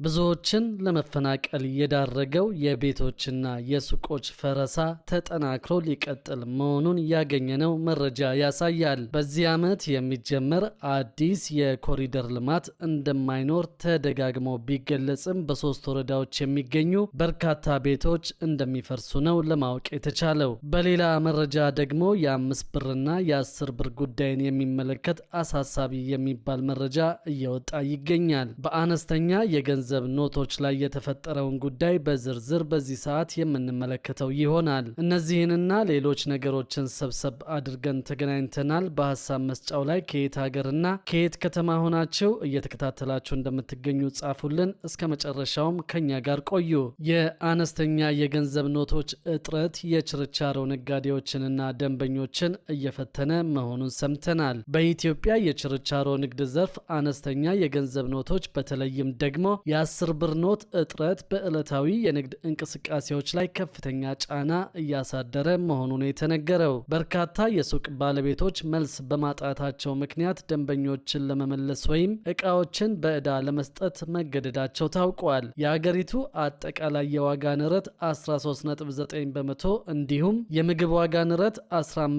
ብዙዎችን ለመፈናቀል የዳረገው የቤቶችና የሱቆች ፈረሳ ተጠናክሮ ሊቀጥል መሆኑን ያገኘነው መረጃ ያሳያል። በዚህ ዓመት የሚጀመር አዲስ የኮሪደር ልማት እንደማይኖር ተደጋግሞ ቢገለጽም በሶስት ወረዳዎች የሚገኙ በርካታ ቤቶች እንደሚፈርሱ ነው ለማወቅ የተቻለው። በሌላ መረጃ ደግሞ የ5 ብርና የ10 ብር ጉዳይን የሚመለከት አሳሳቢ የሚባል መረጃ እየወጣ ይገኛል። በአነስተኛ የገንዘብ ኖቶች ላይ የተፈጠረውን ጉዳይ በዝርዝር በዚህ ሰዓት የምንመለከተው ይሆናል። እነዚህንና ሌሎች ነገሮችን ሰብሰብ አድርገን ተገናኝተናል። በሐሳብ መስጫው ላይ ከየት ሀገርና ከየት ከተማ ሆናችሁ እየተከታተላችሁ እንደምትገኙ ጻፉልን። እስከ መጨረሻውም ከኛ ጋር ቆዩ። የአነስተኛ የገንዘብ ኖቶች እጥረት የችርቻሮ ነጋዴዎችንና ደንበኞችን እየፈተነ መሆኑን ሰምተናል። በኢትዮጵያ የችርቻሮ ንግድ ዘርፍ አነስተኛ የገንዘብ ኖቶች በተለይም ደግሞ የ10 ብር ኖት እጥረት በዕለታዊ የንግድ እንቅስቃሴዎች ላይ ከፍተኛ ጫና እያሳደረ መሆኑን የተነገረው። በርካታ የሱቅ ባለቤቶች መልስ በማጣታቸው ምክንያት ደንበኞችን ለመመለስ ወይም እቃዎችን በዕዳ ለመስጠት መገደዳቸው ታውቋል። የአገሪቱ አጠቃላይ የዋጋ ንረት 13.9 በመቶ እንዲሁም የምግብ ዋጋ ንረት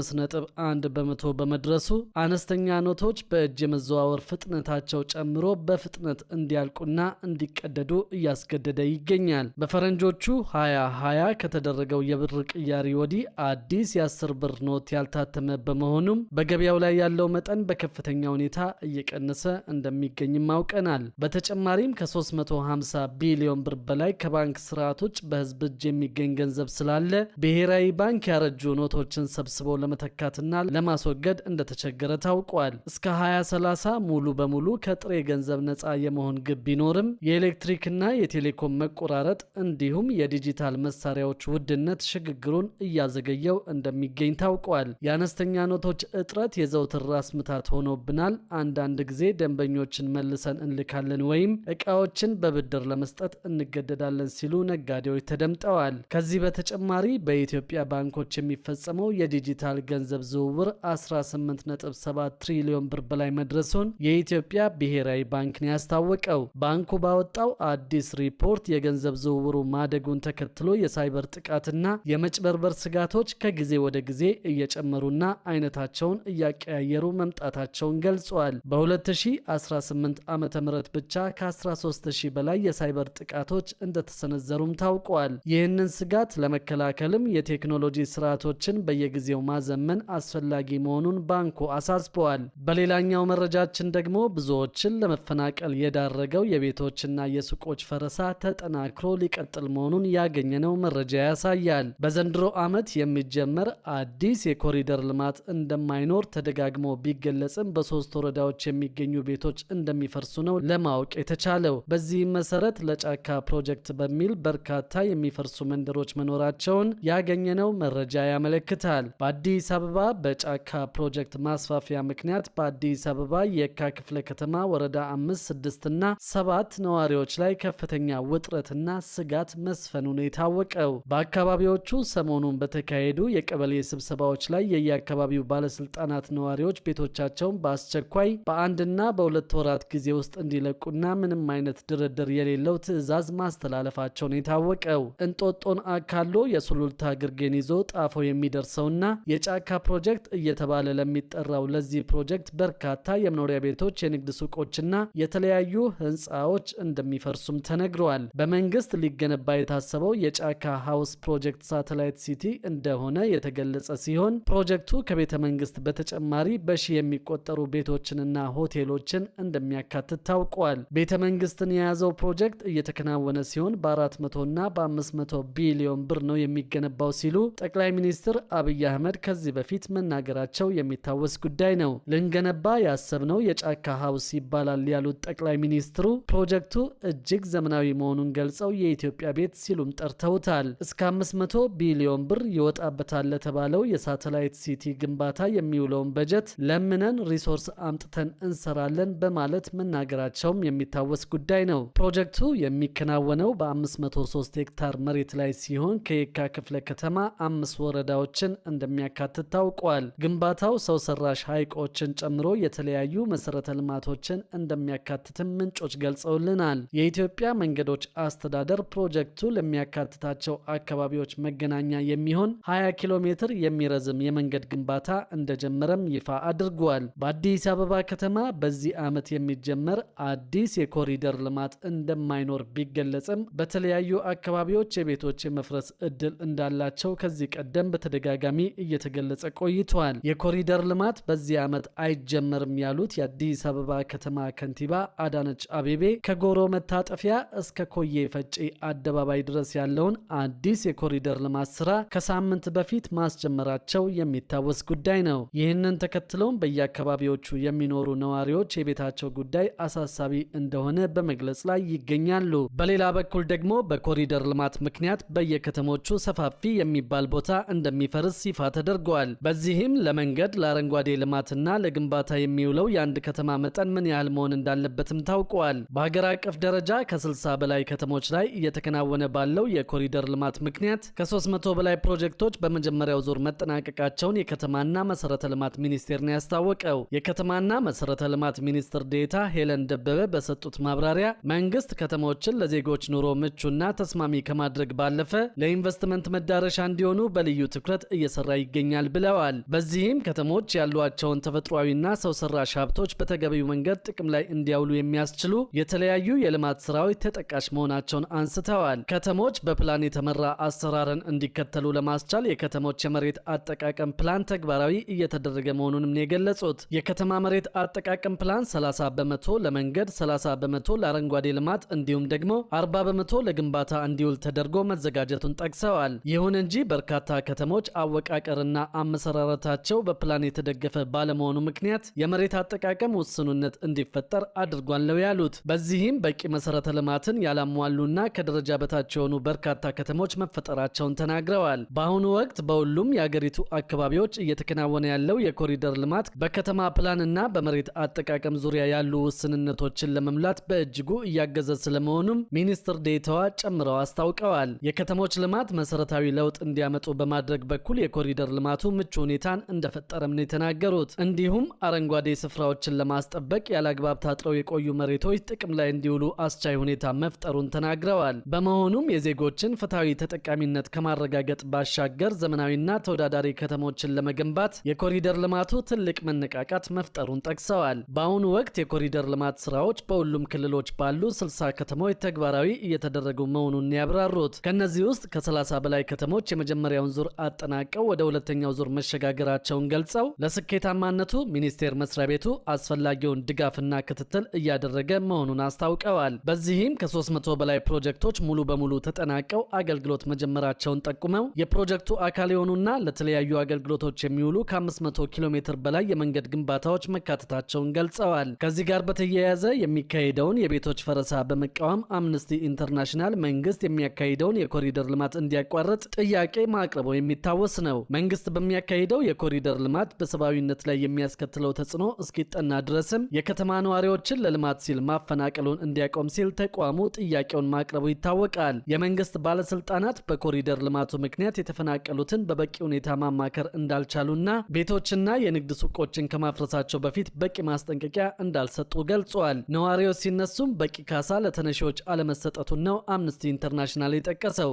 15.1 በመቶ በመድረሱ አነስተኛ ኖቶች በእጅ የመዘዋወር ፍጥነታቸው ጨምሮ በፍጥነት እንዲያልቁና እንዲቀደዱ እያስገደደ ይገኛል። በፈረንጆቹ 2020 ከተደረገው የብር ቅያሪ ወዲህ አዲስ የ10 ብር ኖት ያልታተመ በመሆኑም በገበያው ላይ ያለው መጠን በከፍተኛ ሁኔታ እየቀነሰ እንደሚገኝም አውቀናል። በተጨማሪም ከ350 ቢሊዮን ብር በላይ ከባንክ ስርዓት ውጭ በህዝብ እጅ የሚገኝ ገንዘብ ስላለ ብሔራዊ ባንክ ያረጁ ኖቶችን ሰብስቦ ለመተካትና ለማስወገድ እንደተቸገረ ታውቋል። እስከ 2030 ሙሉ በሙሉ ከጥሬ ገንዘብ ነፃ የመሆን ግብ ቢኖርም የኤሌክትሪክና የቴሌኮም መቆራረጥ እንዲሁም የዲጂታል መሳሪያዎች ውድነት ሽግግሩን እያዘገየው እንደሚገኝ ታውቋል። የአነስተኛ ኖቶች እጥረት የዘውትር ራስ ምታት ሆኖብናል። አንዳንድ ጊዜ ደንበኞችን መልሰን እንልካለን ወይም እቃዎችን በብድር ለመስጠት እንገደዳለን ሲሉ ነጋዴዎች ተደምጠዋል። ከዚህ በተጨማሪ በኢትዮጵያ ባንኮች የሚፈጸመው የዲጂታል ገንዘብ ዝውውር 18.7 ትሪሊዮን ብር በላይ መድረሱን የኢትዮጵያ ብሔራዊ ባንክ ነው ያስታወቀው። ባንኩ ባወጣው አዲስ ሪፖርት የገንዘብ ዝውውሩ ማደጉን ተከትሎ የሳይበር ጥቃትና የመጭበርበር ስጋቶች ከጊዜ ወደ ጊዜ እየጨመሩና አይነታቸውን እያቀያየሩ መምጣታቸውን ገልጿል። በ2018 ዓመተ ምህረት ብቻ ከ13000 በላይ የሳይበር ጥቃቶች እንደተሰነዘሩም ታውቋል። ይህንን ስጋት ለመከላከልም የቴክኖሎጂ ስርዓቶችን በየጊዜው ማዘመን አስፈላጊ መሆኑን ባንኩ አሳስበዋል። በሌላኛው መረጃችን ደግሞ ብዙዎችን ለመፈናቀል የዳረገው የቤቶችና የሱቆች ፈረሳ ተጠናክሮ ሊቀጥል መሆኑን ያገኘነው መረጃ ያሳያል። በዘንድሮ ዓመት የሚጀመር አዲስ የኮሪደር ልማት እንደማይኖር ተደጋግሞ ቢገለጽም በሶስት ወረዳዎች የሚገኙ ቤቶች እንደሚፈርሱ ነው ለማወቅ የተቻለው። በዚህም መሰረት ለጫካ ፕሮጀክት በሚል በርካታ የሚፈርሱ መንደሮች መኖራቸውን ያገኘነው መረጃ ያመለክታል። በአዲስ አበባ በጫካ ፕሮጀክት ማስፋፊያ ምክንያት በአዲስ አበባ የካ ክፍለ ከተማ ወረዳ 5፣ 6 እና 7 ነዋሪዎች ላይ ከፍተኛ ውጥረትና ስጋት መስፈኑን የታወቀው። በአካባቢዎቹ ሰሞኑን በተካሄዱ የቀበሌ ስብሰባዎች ላይ የየአካባቢው ባለስልጣናት ነዋሪዎች ቤቶቻቸውን በአስቸኳይ በ1 እና በ2 ወራት ጊዜ ውስጥ እንዲለቁና ምንም አይነት ድርድር የሌለው ትዕዛዝ ማስተላለፋቸውን የታወቀው። እንጦጦን አካሎ የሱሉልታ ግርጌን ይዞ ጣፎ የሚደርሰውና የጫካ ፕሮጀክት እየተባለ ለሚጠራው ለዚህ ፕሮጀክት በርካታ የመኖሪያ ቤቶች፣ የንግድ ሱቆችና የተለያዩ ህንፃዎች እንደሚፈርሱም ተነግረዋል። በመንግስት ሊገነባ የታሰበው የጫካ ሃውስ ፕሮጀክት ሳተላይት ሲቲ እንደሆነ የተገለጸ ሲሆን ፕሮጀክቱ ከቤተ መንግስት በተጨማሪ በሺህ የሚቆጠሩ ቤቶችንና ሆቴሎችን እንደሚያካትት ታውቋል። ቤተ መንግስትን የያዘው ፕሮጀክት እየተከናወነ ሲሆን በ400 እና በ500 ቢሊዮን ብር ነው የሚገነባው ሲሉ ጠቅላይ ሚኒስትር አብይ አህመድ ከዚህ በፊት መናገራቸው የሚታወስ ጉዳይ ነው። ልንገነባ ያሰብነው የጫካ ሃውስ ይባላል ያሉት ጠቅላይ ሚኒስትሩ ፕሮጀክቱ እጅግ ዘመናዊ መሆኑን ገልጸው የኢትዮጵያ ቤት ሲሉም ጠርተውታል። እስከ 500 ቢሊዮን ብር ይወጣበታል ለተባለው የሳተላይት ሲቲ ግንባታ የሚውለውን በጀት ለምነን ሪሶርስ አምጥተን እንሰራለን በማለት መናገራቸውም የሚታወስ ጉዳይ ነው። ፕሮጀክቱ የሚከናወነው በ503 ሄክታር መሬት ላይ ሲሆን ከየካ ክፍለ ከተማ 5 ወረዳዎችን እንደሚያካትት ታውቋል። ግንባታው ሰው ሰራሽ ሐይቆችን ጨምሮ የተለያዩ መሰረተ ልማቶችን እንደሚያካትትም ምንጮች ገልጸውልናል። ይሆናል። የኢትዮጵያ መንገዶች አስተዳደር ፕሮጀክቱ ለሚያካትታቸው አካባቢዎች መገናኛ የሚሆን 20 ኪሎ ሜትር የሚረዝም የመንገድ ግንባታ እንደጀመረም ይፋ አድርጓል። በአዲስ አበባ ከተማ በዚህ ዓመት የሚጀመር አዲስ የኮሪደር ልማት እንደማይኖር ቢገለጽም በተለያዩ አካባቢዎች የቤቶች የመፍረስ እድል እንዳላቸው ከዚህ ቀደም በተደጋጋሚ እየተገለጸ ቆይቷል። የኮሪደር ልማት በዚህ ዓመት አይጀመርም ያሉት የአዲስ አበባ ከተማ ከንቲባ አዳነች አቤቤ ከጎሮ መታጠፊያ እስከ ኮዬ ፈጬ አደባባይ ድረስ ያለውን አዲስ የኮሪደር ልማት ስራ ከሳምንት በፊት ማስጀመራቸው የሚታወስ ጉዳይ ነው። ይህንን ተከትሎም በየአካባቢዎቹ የሚኖሩ ነዋሪዎች የቤታቸው ጉዳይ አሳሳቢ እንደሆነ በመግለጽ ላይ ይገኛሉ። በሌላ በኩል ደግሞ በኮሪደር ልማት ምክንያት በየከተሞቹ ሰፋፊ የሚባል ቦታ እንደሚፈርስ ይፋ ተደርጓል። በዚህም ለመንገድ ለአረንጓዴ ልማትና ለግንባታ የሚውለው የአንድ ከተማ መጠን ምን ያህል መሆን እንዳለበትም ታውቋል። በሀገር አቀፍ ደረጃ ከ60 በላይ ከተሞች ላይ እየተከናወነ ባለው የኮሪደር ልማት ምክንያት ከ300 በላይ ፕሮጀክቶች በመጀመሪያው ዙር መጠናቀቃቸውን የከተማና መሰረተ ልማት ሚኒስቴር ነው ያስታወቀው። የከተማና መሰረተ ልማት ሚኒስትር ዴኤታ ሄለን ደበበ በሰጡት ማብራሪያ መንግስት ከተሞችን ለዜጎች ኑሮ ምቹና ተስማሚ ከማድረግ ባለፈ ለኢንቨስትመንት መዳረሻ እንዲሆኑ በልዩ ትኩረት እየሰራ ይገኛል ብለዋል። በዚህም ከተሞች ያሏቸውን ተፈጥሯዊና ሰው ሰራሽ ሀብቶች በተገቢው መንገድ ጥቅም ላይ እንዲያውሉ የሚያስችሉ የተለያዩ የልማት ስራዎች ተጠቃሽ መሆናቸውን አንስተዋል። ከተሞች በፕላን የተመራ አሰራርን እንዲከተሉ ለማስቻል የከተሞች የመሬት አጠቃቀም ፕላን ተግባራዊ እየተደረገ መሆኑንም ነው የገለጹት። የከተማ መሬት አጠቃቀም ፕላን 30 በመቶ ለመንገድ፣ 30 በመቶ ለአረንጓዴ ልማት እንዲሁም ደግሞ 40 በመቶ ለግንባታ እንዲውል ተደርጎ መዘጋጀቱን ጠቅሰዋል። ይሁን እንጂ በርካታ ከተሞች አወቃቀርና አመሰራረታቸው በፕላን የተደገፈ ባለመሆኑ ምክንያት የመሬት አጠቃቀም ውስኑነት እንዲፈጠር አድርጓል ነው ያሉት። በዚህም በቂ መሰረተ ልማትን ያላሟሉና ከደረጃ በታች የሆኑ በርካታ ከተሞች መፈጠራቸውን ተናግረዋል። በአሁኑ ወቅት በሁሉም የአገሪቱ አካባቢዎች እየተከናወነ ያለው የኮሪደር ልማት በከተማ ፕላንና በመሬት አጠቃቀም ዙሪያ ያሉ ውስንነቶችን ለመሙላት በእጅጉ እያገዘ ስለመሆኑም ሚኒስትር ዴኤታዋ ጨምረው አስታውቀዋል። የከተሞች ልማት መሰረታዊ ለውጥ እንዲያመጡ በማድረግ በኩል የኮሪደር ልማቱ ምቹ ሁኔታን እንደፈጠረም ነው የተናገሩት። እንዲሁም አረንጓዴ ስፍራዎችን ለማስጠበቅ ያለአግባብ ታጥረው የቆዩ መሬቶች ጥቅም ላይ እንዲውሉ አስቻይ ሁኔታ መፍጠሩን ተናግረዋል። በመሆኑም የዜጎችን ፍትሐዊ ተጠቃሚነት ከማረጋገጥ ባሻገር ዘመናዊና ተወዳዳሪ ከተሞችን ለመገንባት የኮሪደር ልማቱ ትልቅ መነቃቃት መፍጠሩን ጠቅሰዋል። በአሁኑ ወቅት የኮሪደር ልማት ስራዎች በሁሉም ክልሎች ባሉ 60 ከተሞች ተግባራዊ እየተደረጉ መሆኑን ያብራሩት። ከነዚህ ውስጥ ከ30 በላይ ከተሞች የመጀመሪያውን ዙር አጠናቀው ወደ ሁለተኛው ዙር መሸጋገራቸውን ገልጸው ለስኬታማነቱ ሚኒስቴር መስሪያ ቤቱ አስፈላጊውን ድጋፍና ክትትል እያደረገ መሆኑን አስታውቀዋል። በዚህም ከ300 በላይ ፕሮጀክቶች ሙሉ በሙሉ ተጠናቀው አገልግሎት መጀመራቸውን ጠቁመው የፕሮጀክቱ አካል የሆኑና ለተለያዩ አገልግሎቶች የሚውሉ ከ500 ኪሎ ሜትር በላይ የመንገድ ግንባታዎች መካተታቸውን ገልጸዋል። ከዚህ ጋር በተያያዘ የሚካሄደውን የቤቶች ፈረሳ በመቃወም አምነስቲ ኢንተርናሽናል መንግስት የሚያካሂደውን የኮሪደር ልማት እንዲያቋርጥ ጥያቄ ማቅረቡ የሚታወስ ነው። መንግስት በሚያካሂደው የኮሪደር ልማት በሰብአዊነት ላይ የሚያስከትለው ተጽዕኖ እስኪጠና ድረስም የከተማ ነዋሪዎችን ለልማት ሲል ማፈናቀሉን እንዲያቆም ሲል ተቋሙ ጥያቄውን ማቅረቡ ይታወቃል። የመንግስት ባለስልጣናት በኮሪደር ልማቱ ምክንያት የተፈናቀሉትን በበቂ ሁኔታ ማማከር እንዳልቻሉና ቤቶችና የንግድ ሱቆችን ከማፍረሳቸው በፊት በቂ ማስጠንቀቂያ እንዳልሰጡ ገልጿል። ነዋሪዎች ሲነሱም በቂ ካሳ ለተነሺዎች አለመሰጠቱን ነው አምነስቲ ኢንተርናሽናል የጠቀሰው።